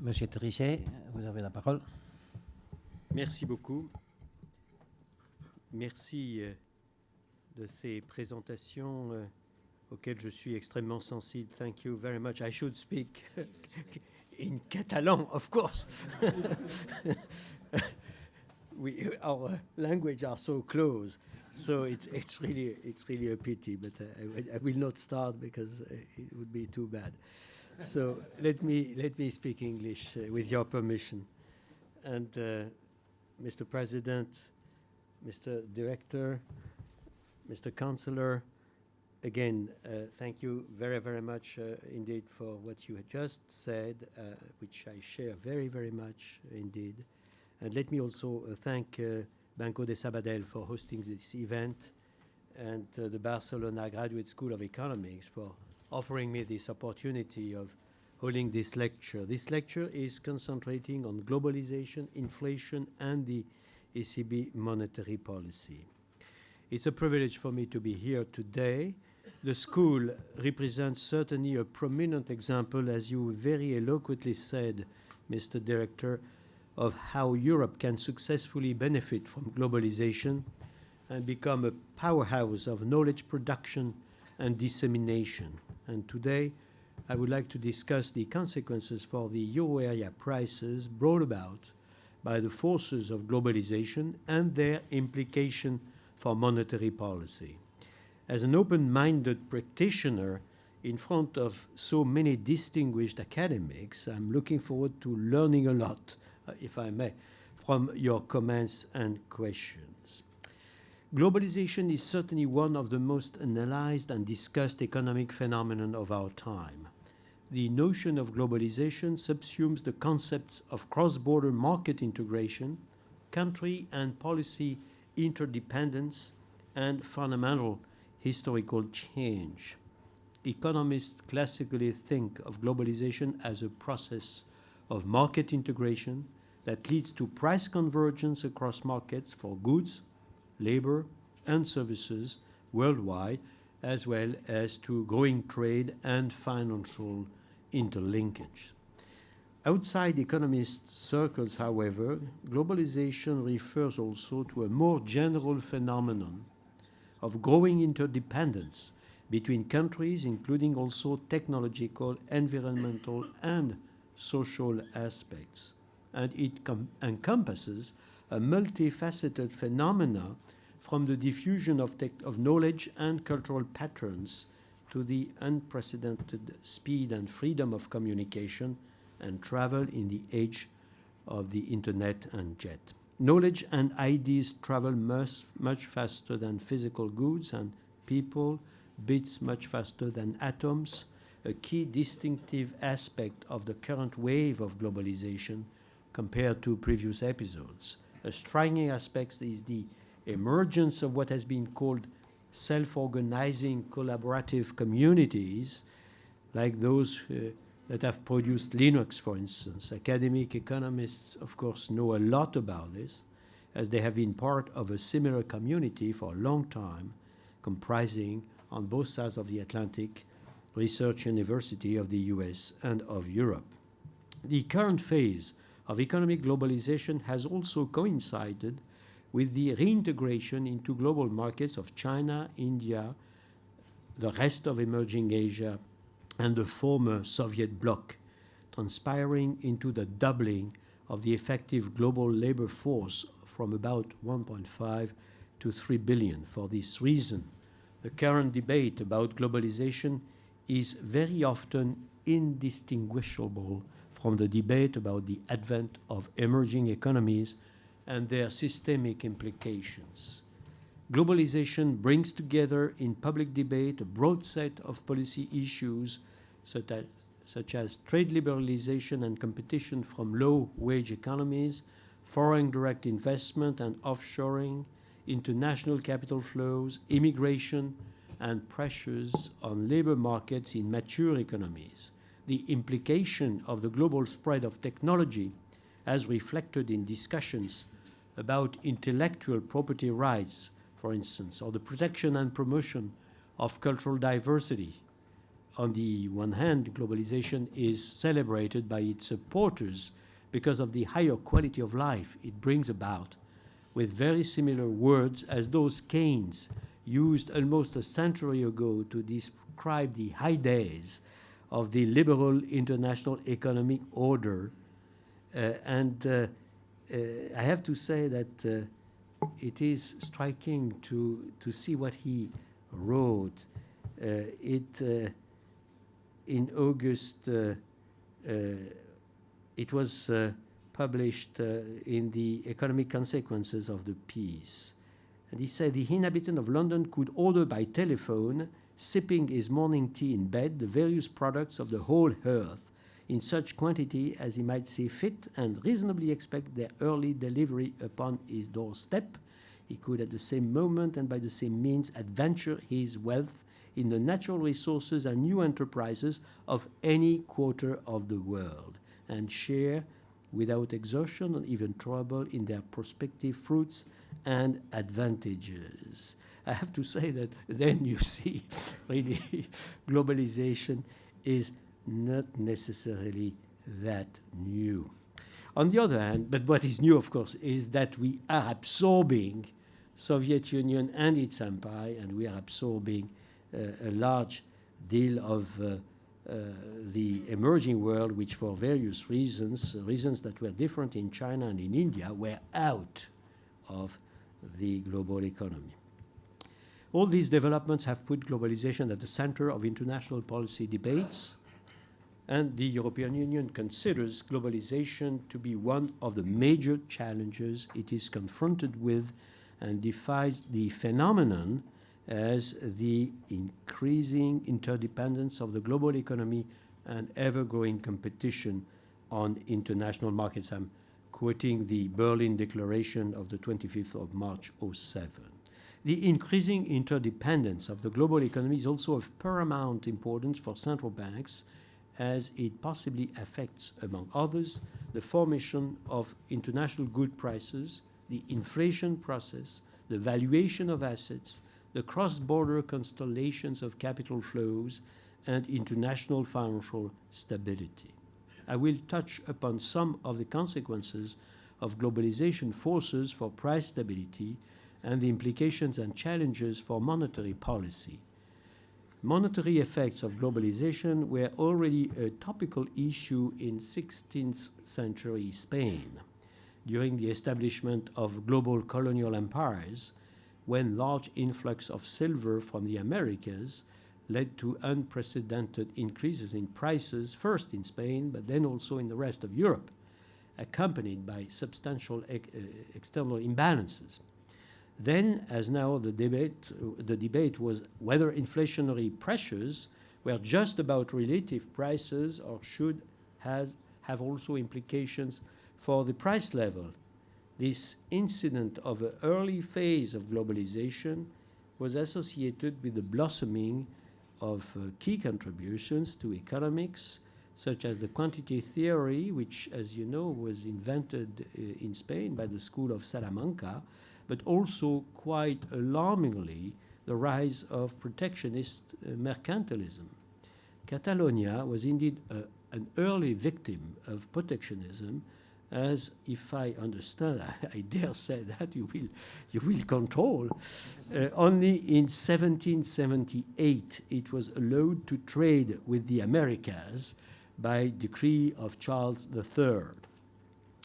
Monsieur Trichet, vous avez la parole. Merci beaucoup. Merci de ces présentations auxquelles je suis extrêmement sensible. Thank you very much. I should speak in Catalan, of course. Our language are so close, so it's really a pity. But I will not start because it would be too bad. So let me speak English with your permission. And Mr. President, Mr. Director, Mr. Councillor, again, thank you very, very much indeed for what you had just said, which I share very, very much indeed. And let me also thank Banco de Sabadell for hosting this event and the Barcelona Graduate School of Economics for offering me this opportunity of holding this lecture. This lecture is concentrating on globalization, inflation, and the ECB monetary policy. It's a privilege for me to be here today. The school represents certainly a prominent example, as you very eloquently said, Mr. Director, of how Europe can successfully benefit from globalization and become a powerhouse of knowledge production and dissemination. And today, I would like to discuss the consequences for the euro area prices brought about by the forces of globalization and their implication for monetary policy. As an open-minded practitioner in front of so many distinguished academics, I'm looking forward to learning a lot, if I may, from your comments and questions. Globalization is certainly one of the most analyzed and discussed economic phenomenon of our time. The notion of globalization subsumes the concepts of cross-border market integration, country and policy interdependence, and fundamental historical change. Economists classically think of globalization as a process of market integration that leads to price convergence across markets for goods, labor, and services worldwide, as well as to growing trade and financial interlinkage. Outside economist circles, however, globalization refers also to a more general phenomenon of growing interdependence between countries, including also technological, environmental, and social aspects. And it encompasses a multifaceted phenomena from the diffusion of knowledge and cultural patterns to the unprecedented speed and freedom of communication and travel in the age of the internet and jet. Knowledge and ideas travel much faster than physical goods, and people bits much faster than atoms, a key distinctive aspect of the current wave of globalization compared to previous episodes. A striking aspect is the emergence of what has been called self-organizing collaborative communities, like those that have produced Linux, for instance. Academic economists, of course, know a lot about this, as they have been part of a similar community for a long time, comprising, on both sides of the Atlantic, research university of the US and of Europe. The current phase of economic globalization has also coincided with the reintegration into global markets of China, India, the rest of emerging Asia, and the former Soviet bloc, transpiring into the doubling of the effective global labor force from about 1.5 to 3 billion. For this reason, the current debate about globalization is very often indistinguishable from the debate about the advent of emerging economies and their systemic implications. Globalization brings together in public debate a broad set of policy issues such as trade liberalization and competition from low-wage economies, foreign direct investment and offshoring, international capital flows, immigration, and pressures on labor markets in mature economies. The implication of the global spread of technology, as reflected in discussions about intellectual property rights, for instance, or the protection and promotion of cultural diversity, on the one hand, globalization is celebrated by its supporters because of the higher quality of life it brings about, with very similar words as those Keynes used almost a century ago to describe the high days of the liberal international economic order. I have to say that it is striking to see what he wrote. In August, it was published in the Economic Consequences of the Peace. And he said, the inhabitant of London could order by telephone, sipping his morning tea in bed, the various products of the whole earth in such quantity as he might see fit and reasonably expect their early delivery upon his doorstep. He could at the same moment and by the same means adventure his wealth in the natural resources and new enterprises of any quarter of the world and share without exhaustion or even trouble in their prospective fruits and advantages. I have to say that then you see really globalization is not necessarily that new. On the other hand, but what is new, of course, is that we are absorbing Soviet Union and its empire, and we are absorbing a large deal of the emerging world, which for various reasons that were different in China and in India, were out of the global economy. All these developments have put globalization at the center of international policy debates, and the European Union considers globalization to be one of the major challenges it is confronted with and defines the phenomenon as the increasing interdependence of the global economy and ever-growing competition on international markets. I'm quoting the Berlin Declaration of the 25th of March 2007. The increasing interdependence of the global economy is also of paramount importance for central banks, as it possibly affects, among others, the formation of international good prices, the inflation process, the valuation of assets, the cross-border constellations of capital flows, and international financial stability. I will touch upon some of the consequences of globalization forces for price stability and the implications and challenges for monetary policy. Monetary effects of globalization were already a topical issue in 16th century Spain during the establishment of global colonial empires, when large influx of silver from the Americas led to unprecedented increases in prices, first in Spain, but then also in the rest of Europe, accompanied by substantial external imbalances. Then, as now, the debate was whether inflationary pressures were just about relative prices or should have also implications for the price level. This incident of an early phase of globalization was associated with the blossoming of key contributions to economics, such as the quantity theory, which, as you know, was invented in Spain by the School of Salamanca, but also, quite alarmingly, the rise of protectionist mercantilism. Catalonia was indeed an early victim of protectionism, as, if I understand, I dare say that you will control. Only in 1778 it was allowed to trade with the Americas by decree of Charles III.